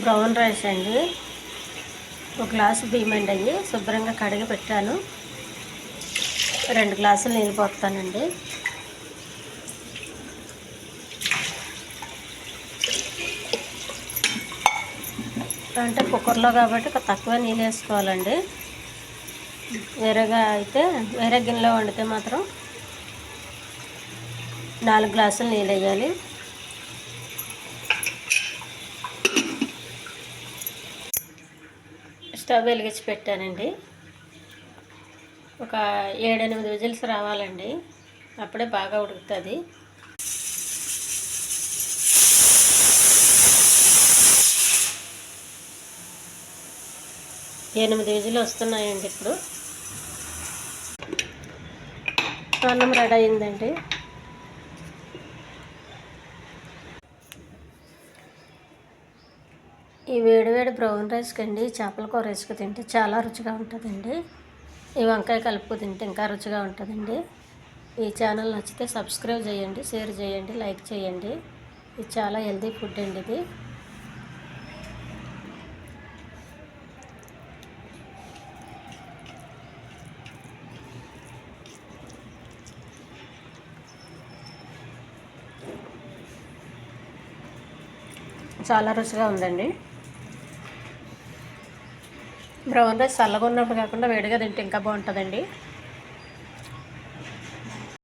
Brown rice అండి. ఒక glass బియ్యం అండి, అవి శుభ్రంగా కడిగి పెట్టాను. 2 గ్లాసులు నీళ్ళు పోస్తానండి. అంటే కుక్కర్లో కాబట్టి తక్కువ నీళ్ళు వేసుకోవాలండి. వేరే గిన్నెలో వండితే మాత్రం 4 గ్లాసులు నీళ్ళు వేయాలి. స్టవ్ వెలిగించి పెట్టానండి. ఒక 7-8 విజిల్స్ రావాలండి, అప్పుడే బాగా ఉడుకుతుంది. ఎనిమిది విజిల్ వస్తున్నాయండి. ఇప్పుడు అన్నం రెడీ అయిందండి. ఈ వేడివేడి బ్రౌన్ రైస్కి అండి చేపల కూర వేసుకు తింటే చాలా రుచిగా ఉంటుందండి. ఈ వంకాయ కలుపుకు తింటే ఇంకా రుచిగా ఉంటుందండి. ఈ ఛానల్ నచ్చితే సబ్స్క్రైబ్ చేయండి, షేర్ చేయండి, లైక్ చేయండి. ఇది చాలా హెల్తీ ఫుడ్ అండి. ఇది చాలా రుచిగా ఉందండి. బ్రౌన్ రైస్ చల్లగా ఉన్నప్పుడు కాకుండా వేడిగా తింటే ఇంకా బాగుంటుందండి.